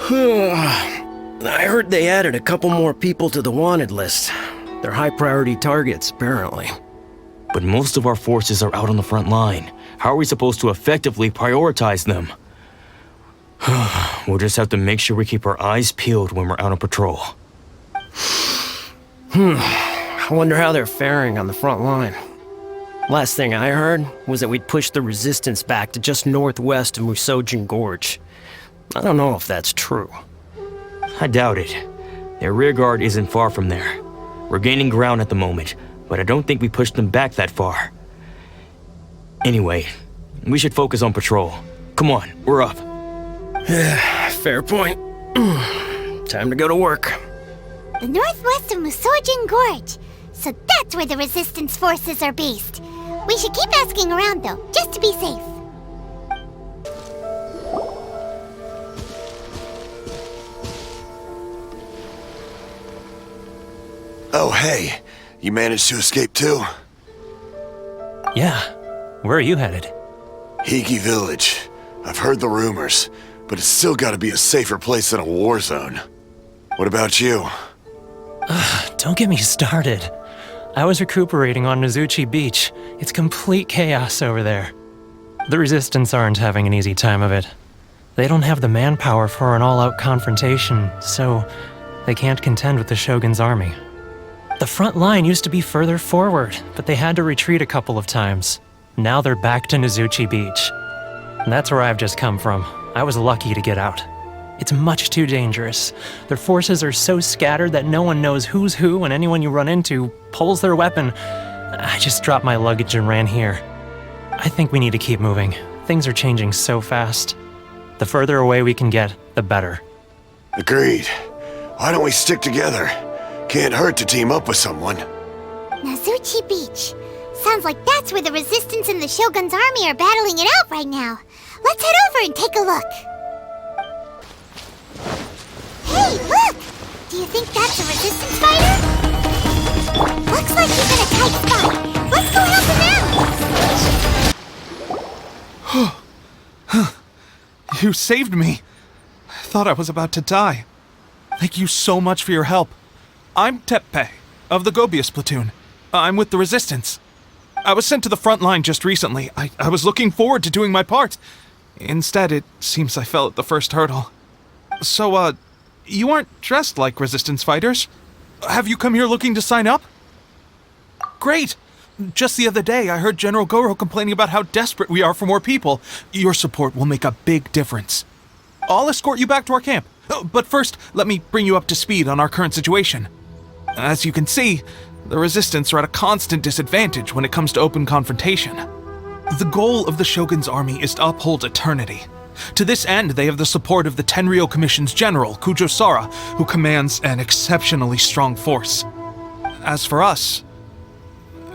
I heard they added a couple more people to the wanted list. They're high-priority targets, apparently. But most of our forces are out on the front line. How are we supposed to effectively prioritize them? We'll just have to make sure we keep our eyes peeled when we're out on patrol. I wonder how they're faring on the front line. Last thing I heard was that we'd pushed the resistance back to just northwest of Musojin Gorge. I don't know if that's true. I doubt it. Their rearguard isn't far from there. We're gaining ground at the moment, but I don't think we pushed them back that far. Anyway, we should focus on patrol. Come on, we're up. Fair point. Time to go to work. The northwest of Musojin Gorge. So that's where the resistance forces are based. We should keep asking around though, just to be safe. Oh, hey. You managed to escape too? Yeah. Where are you headed? Higi Village. I've heard the rumors, but it's still gotta be a safer place than a war zone. What about you? Don't get me started. I was recuperating on Nozuchi Beach. It's complete chaos over there. The Resistance aren't having an easy time of it. They don't have the manpower for an all-out confrontation, so they can't contend with the Shogun's army. The front line used to be further forward, but they had to retreat a couple of times. Now they're back to Nozuchi Beach. That's where I've just come from. I was lucky to get out. It's much too dangerous. Their forces are so scattered that no one knows who's who, and anyone you run into pulls their weapon. I just dropped my luggage and ran here. I think we need to keep moving. Things are changing so fast. The further away we can get, the better. Agreed. Why don't we stick together? Can't hurt to team up with someone. Nozuchi Beach. Sounds like that's where the Resistance and the Shogun's army are battling it out right now. Let's head over and take a look. Hey, look! Do you think that's a Resistance fighter? Looks like he's in a tight spot. Let's go help him out! You saved me. I thought I was about to die. Thank you so much for your help. I'm Teppei, of the Gobius platoon. I'm with the Resistance. I was sent to the front line just recently. I was looking forward to doing my part. Instead, it seems I fell at the first hurdle. So, you aren't dressed like Resistance fighters? Have you come here looking to sign up? Great! Just the other day, I heard General Goro complaining about how desperate we are for more people. Your support will make a big difference. I'll escort you back to our camp. But first, let me bring you up to speed on our current situation. As you can see, the Resistance are at a constant disadvantage when it comes to open confrontation. The goal of the Shogun's army is to uphold eternity. To this end, they have the support of the Tenryou Commission's general, Kujosara, who commands an exceptionally strong force. As for us,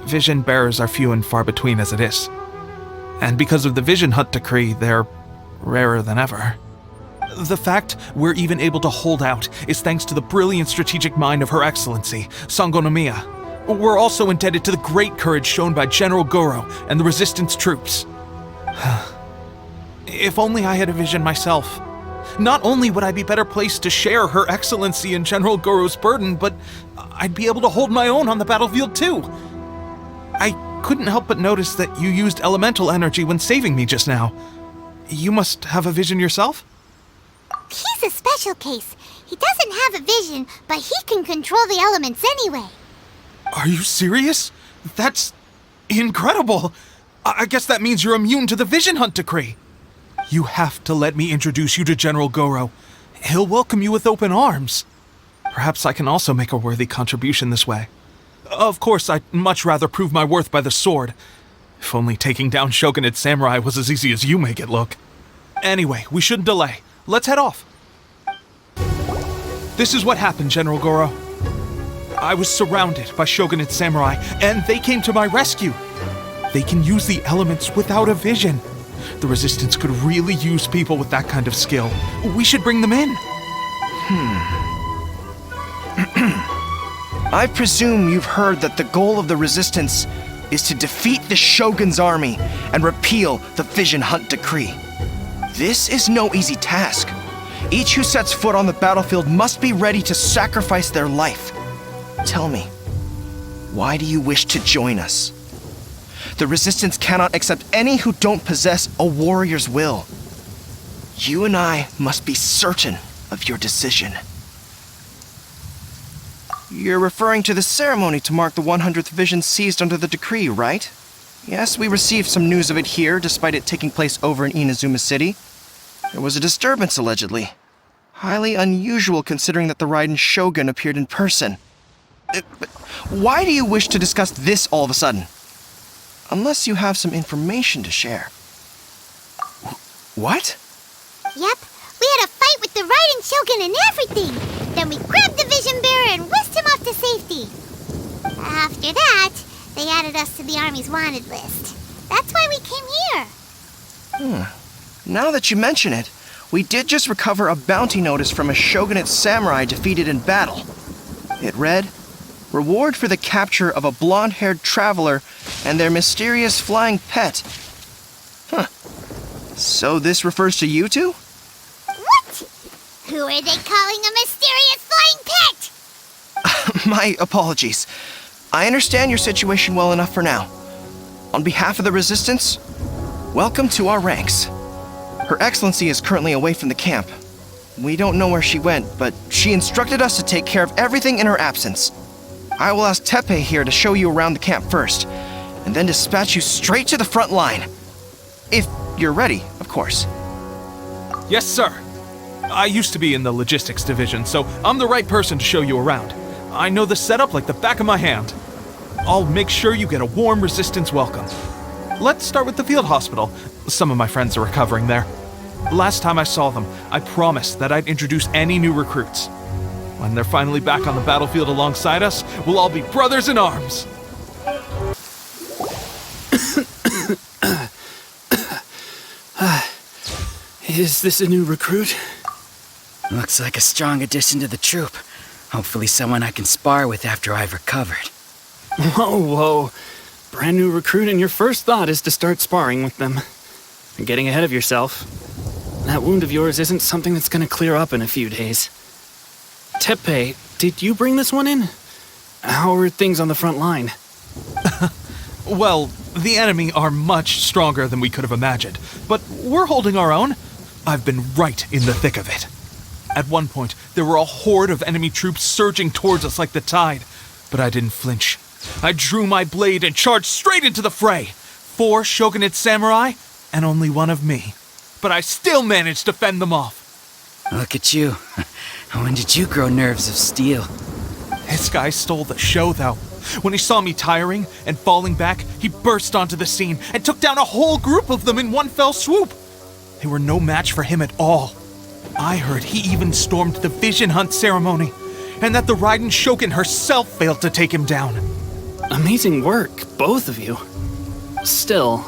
vision bearers are few and far between as it is. And because of the Vision Hunt decree, they're rarer than ever. The fact we're even able to hold out is thanks to the brilliant strategic mind of Her Excellency, Sangonomiya. We're also indebted to the great courage shown by General Goro and the Resistance troops. If only I had a vision myself. Not only would I be better placed to share Her Excellency and General Goro's burden, but I'd be able to hold my own on the battlefield too. I couldn't help but notice that you used elemental energy when saving me just now. You must have a vision yourself? He's a special case. He doesn't have a vision, but he can control the elements anyway. Are you serious? That's incredible. I guess that means you're immune to the Vision Hunt decree. You have to let me introduce you to General Goro. He'll welcome you with open arms. Perhaps I can also make a worthy contribution this way. Of course, I'd much rather prove my worth by the sword. If only taking down Shogunate samurai was as easy as you make it look. Anyway, we shouldn't delay. Let's head off. This is what happened, General Goro. I was surrounded by Shogunate samurai, and they came to my rescue. They can use the elements without a vision. The Resistance could really use people with that kind of skill. We should bring them in. I presume you've heard that the goal of the Resistance is to defeat the Shogun's army and repeal the Vision Hunt decree. This is no easy task. Each who sets foot on the battlefield must be ready to sacrifice their life. Tell me, why do you wish to join us? The Resistance cannot accept any who don't possess a warrior's will. You and I must be certain of your decision. You're referring to the ceremony to mark the 100th vision seized under the decree, right? Yes, we received some news of it here, despite it taking place over in Inazuma City. There was a disturbance, allegedly. Highly unusual considering that the Raiden Shogun appeared in person. But why do you wish to discuss this all of a sudden? Unless you have some information to share. What? Yep, we had a fight with the Raiden Shogun and everything. Then we grabbed the Vision Bearer and whisked him off to safety. After that, they added us to the Army's wanted list. That's why we came here. Now that you mention it, we did just recover a bounty notice from a Shogunate samurai defeated in battle. It read, "Reward for the capture of a blonde-haired traveler and their mysterious flying pet." So this refers to you two? What? Who are they calling a mysterious flying pet? My apologies. I understand your situation well enough for now. On behalf of the Resistance, welcome to our ranks. Her Excellency is currently away from the camp. We don't know where she went, but she instructed us to take care of everything in her absence. I will ask Teppei here to show you around the camp first, and then dispatch you straight to the front line. If you're ready, of course. Yes, sir. I used to be in the logistics division, so I'm the right person to show you around. I know the setup like the back of my hand. I'll make sure you get a warm Resistance welcome. Let's start with the field hospital. Some of my friends are recovering there. Last time I saw them, I promised that I'd introduce any new recruits. When they're finally back on the battlefield alongside us, we'll all be brothers in arms. Is this a new recruit? Looks like a strong addition to the troop. Hopefully someone I can spar with after I've recovered. Whoa. Brand new recruit and your first thought is to start sparring with them. You're getting ahead of yourself. That wound of yours isn't something that's gonna clear up in a few days. Teppei, did you bring this one in? How are things on the front line? Well, the enemy are much stronger than we could have imagined, but we're holding our own. I've been right in the thick of it. At one point, there were a horde of enemy troops surging towards us like the tide, but I didn't flinch. I drew my blade and charged straight into the fray. 4 Shogunate samurai, and only one of me. But I still managed to fend them off. Look at you. When did you grow nerves of steel? This guy stole the show, though. When he saw me tiring and falling back, he burst onto the scene and took down a whole group of them in one fell swoop. They were no match for him at all. I heard he even stormed the Vision Hunt ceremony, and that the Raiden Shogun herself failed to take him down. Amazing work, both of you. Still,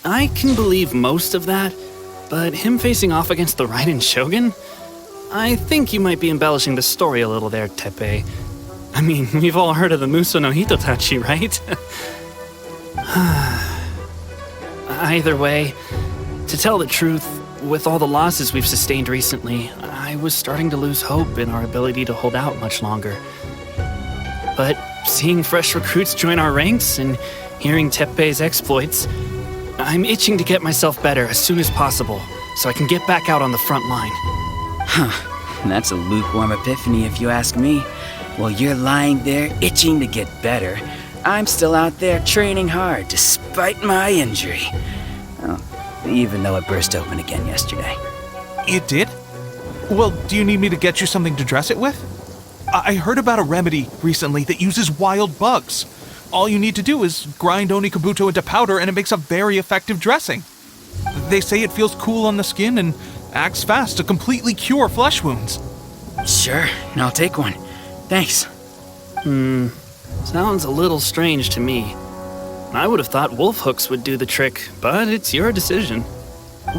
I can believe most of that, but him facing off against the Raiden Shogun? I think you might be embellishing the story a little there, Teppei. I mean, we've all heard of the Muso no Hitotachi, right? Either way, to tell the truth, with all the losses we've sustained recently, I was starting to lose hope in our ability to hold out much longer. But seeing fresh recruits join our ranks and hearing Teppei's exploits, I'm itching to get myself better as soon as possible so I can get back out on the front line. That's a lukewarm epiphany if you ask me. While you're lying there itching to get better, I'm still out there training hard despite my injury. Oh, even though it burst open again yesterday. It did? Well, do you need me to get you something to dress it with? I heard about a remedy recently that uses wild bugs. All you need to do is grind Onikabuto into powder and it makes a very effective dressing. They say it feels cool on the skin and acts fast to completely cure flesh wounds. Sure, I'll take one. Thanks. Sounds a little strange to me. I would have thought wolf hooks would do the trick, but it's your decision.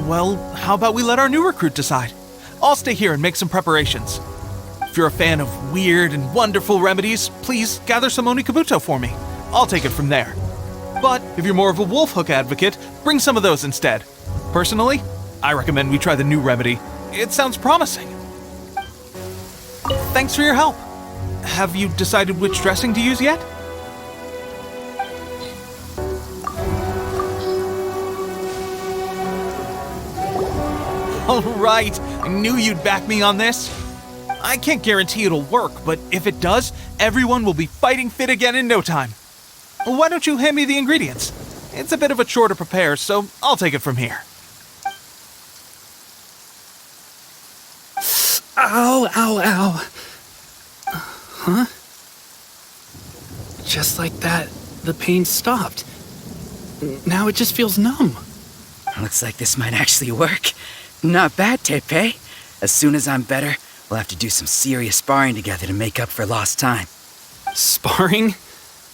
Well, how about we let our new recruit decide? I'll stay here and make some preparations. If you're a fan of weird and wonderful remedies, please gather some Onikabuto for me. I'll take it from there. But if you're more of a wolf hook advocate, bring some of those instead. Personally, I recommend we try the new remedy. It sounds promising. Thanks for your help. Have you decided which dressing to use yet? All right, I knew you'd back me on this. I can't guarantee it'll work, but if it does, everyone will be fighting fit again in no time. Why don't you hand me the ingredients? It's a bit of a chore to prepare, so I'll take it from here. Ow, ow, ow. Huh? Just like that, the pain stopped. Now it just feels numb. Looks like this might actually work. Not bad, Tepe. As soon as I'm better, we'll have to do some serious sparring together to make up for lost time. Sparring?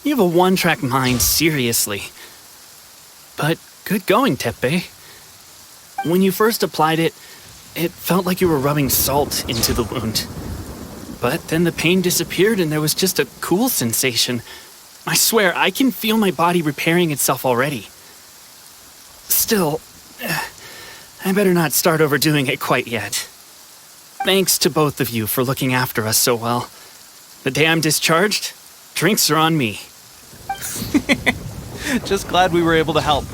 You have a one-track mind, seriously. But good going, Tepe. When you first applied it, it felt like you were rubbing salt into the wound. But then the pain disappeared and there was just a cool sensation. I swear, I can feel my body repairing itself already. Still, I better not start overdoing it quite yet. Thanks to both of you for looking after us so well. The day I'm discharged, drinks are on me. Just glad we were able to help.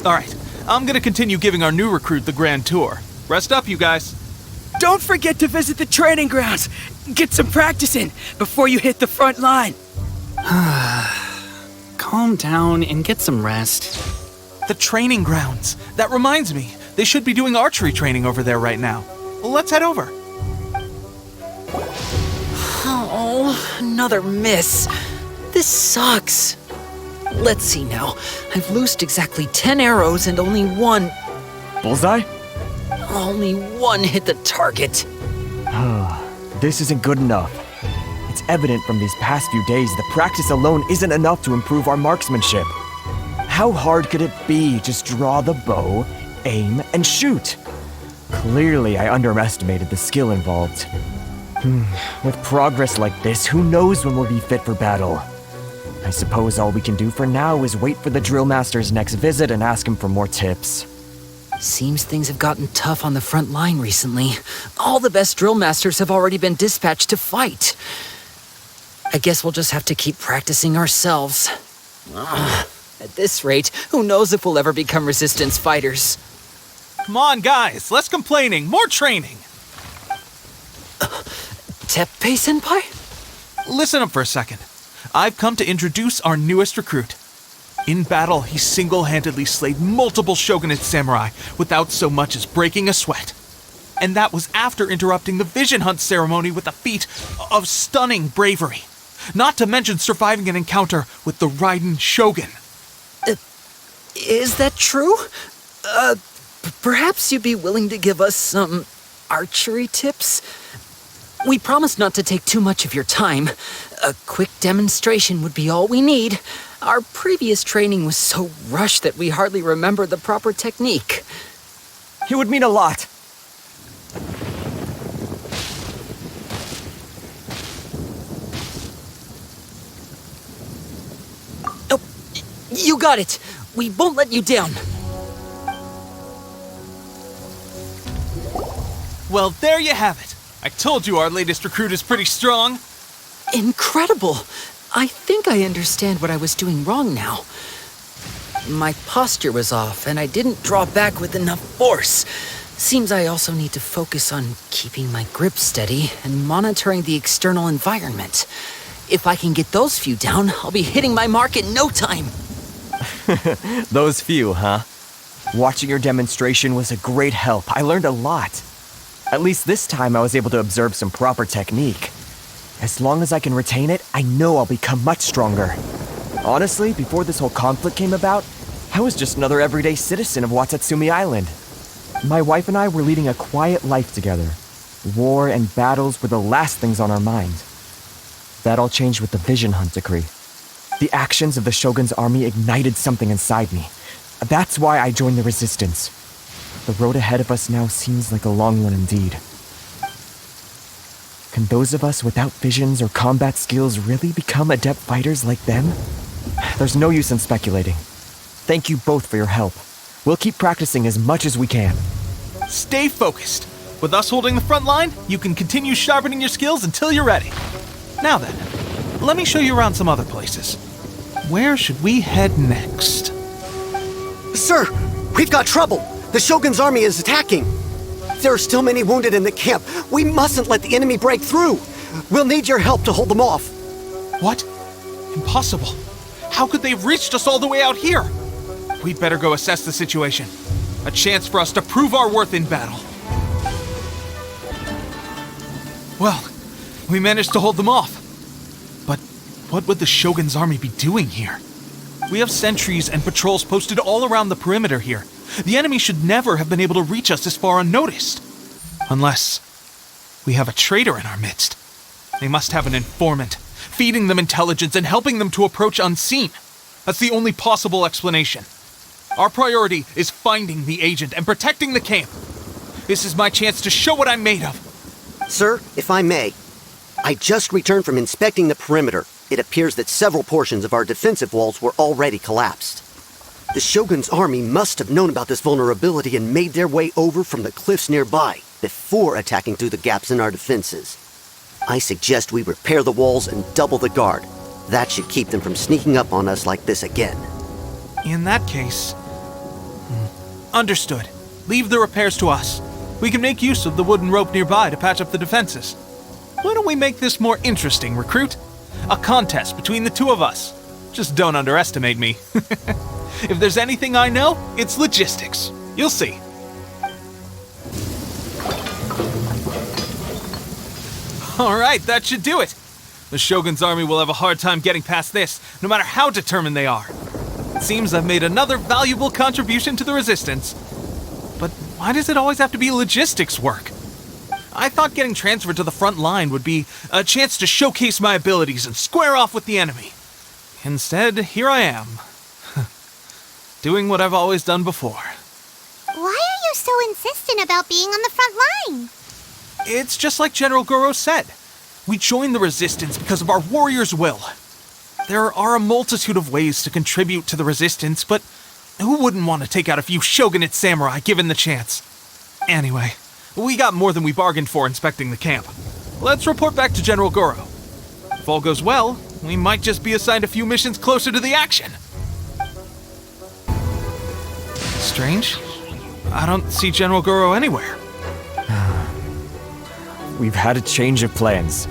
All right, I'm gonna continue giving our new recruit the grand tour. Rest up, you guys. Don't forget to visit the training grounds. Get some practice in before you hit the front line. Calm down and get some rest. The training grounds. That reminds me, they should be doing archery training over there right now. Let's head over. Oh, another miss. This sucks. Let's see now. I've loosed exactly 10 arrows and only one Bullseye? hit the target. This isn't good enough. It's evident from these past few days that practice alone isn't enough to improve our marksmanship. How hard could it be? Just draw the bow, aim, and shoot. Clearly, I underestimated the skill involved. With progress like this, who knows when we'll be fit for battle? I suppose all we can do for now is wait for the drill master's next visit and ask him for more tips. Seems things have gotten tough on the front line recently. All the best drill masters have already been dispatched to fight. I guess we'll just have to keep practicing ourselves. At this rate, who knows if we'll ever become resistance fighters. Come on, guys, less complaining, more training. Teppei-senpai? Listen up for a second. I've come to introduce our newest recruit. In battle, he single-handedly slayed multiple shogunate samurai without so much as breaking a sweat. And that was after interrupting the vision hunt ceremony with a feat of stunning bravery. Not to mention surviving an encounter with the Raiden Shogun. Is that true? Perhaps you'd be willing to give us some archery tips? We promise not to take too much of your time. A quick demonstration would be all we need. Our previous training was so rushed that we hardly remember the proper technique. It would mean a lot. Oh, you got it. We won't let you down. Well, there you have it. I told you our latest recruit is pretty strong. Incredible. I think I understand what I was doing wrong now. My posture was off, and I didn't draw back with enough force. Seems I also need to focus on keeping my grip steady and monitoring the external environment. If I can get those few down, I'll be hitting my mark in no time. Those few, huh? Watching your demonstration was a great help. I learned a lot. At least this time I was able to observe some proper technique. As long as I can retain it, I know I'll become much stronger. Honestly, before this whole conflict came about, I was just another everyday citizen of Watatsumi Island. My wife and I were leading a quiet life together. War and battles were the last things on our mind. That all changed with the Vision Hunt decree. The actions of the Shogun's army ignited something inside me. That's why I joined the resistance. The road ahead of us now seems like a long one indeed. Can those of us without visions or combat skills really become adept fighters like them? There's no use in speculating. Thank you both for your help. We'll keep practicing as much as we can. Stay focused. With us holding the front line, you can continue sharpening your skills until you're ready. Now then, let me show you around some other places. Where should we head next? Sir, we've got trouble. The Shogun's army is attacking. There are still many wounded in the camp. We mustn't let the enemy break through. We'll need your help to hold them off. What? Impossible. How could they have reached us all the way out here? We'd better go assess the situation. A chance for us to prove our worth in battle. Well, we managed to hold them off. But what would the Shogun's army be doing here? We have sentries and patrols posted all around the perimeter here. The enemy should never have been able to reach us this far unnoticed. Unless we have a traitor in our midst. They must have an informant, feeding them intelligence and helping them to approach unseen. That's the only possible explanation. Our priority is finding the agent and protecting the camp. This is my chance to show what I'm made of. Sir, if I may, I just returned from inspecting the perimeter. It appears that several portions of our defensive walls were already collapsed. The Shogun's army must have known about this vulnerability and made their way over from the cliffs nearby before attacking through the gaps in our defenses. I suggest we repair the walls and double the guard. That should keep them from sneaking up on us like this again. In that case... Understood. Leave the repairs to us. We can make use of the wooden rope nearby to patch up the defenses. Why don't we make this more interesting, recruit? A contest between the two of us. Just don't underestimate me. If there's anything I know, it's logistics. You'll see. Alright, that should do it. The Shogun's army will have a hard time getting past this, no matter how determined they are. It seems I've made another valuable contribution to the resistance. But why does it always have to be logistics work? I thought getting transferred to the front line would be a chance to showcase my abilities and square off with the enemy. Instead, here I am. Doing what I've always done before. Why are you so insistent about being on the front line? It's just like General Goro said. We joined the resistance because of our warrior's will. There are a multitude of ways to contribute to the resistance, but who wouldn't want to take out a few shogunate samurai given the chance? Anyway, we got more than we bargained for inspecting the camp. Let's report back to General Goro. If all goes well, we might just be assigned a few missions closer to the action. Strange. I don't see General Goro anywhere. We've had a change of plans.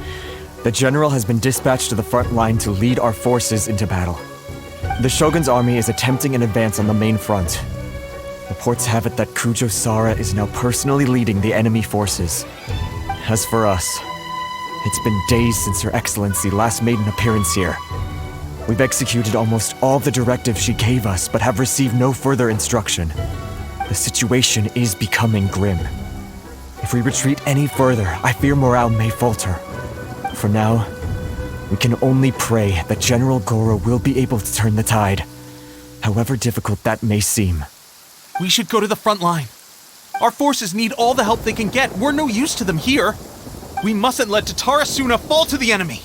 The general has been dispatched to the front line to lead our forces into battle. The Shogun's army is attempting an advance on the main front. Reports have it that Kujo Sara is now personally leading the enemy forces. As for us, it's been days since Her Excellency last made an appearance here. We've executed almost all the directives she gave us, but have received no further instruction. The situation is becoming grim. If we retreat any further, I fear morale may falter. For now, we can only pray that General Goro will be able to turn the tide, however difficult that may seem. We should go to the front line. Our forces need all the help they can get. We're no use to them here. We mustn't let Tatarasuna fall to the enemy.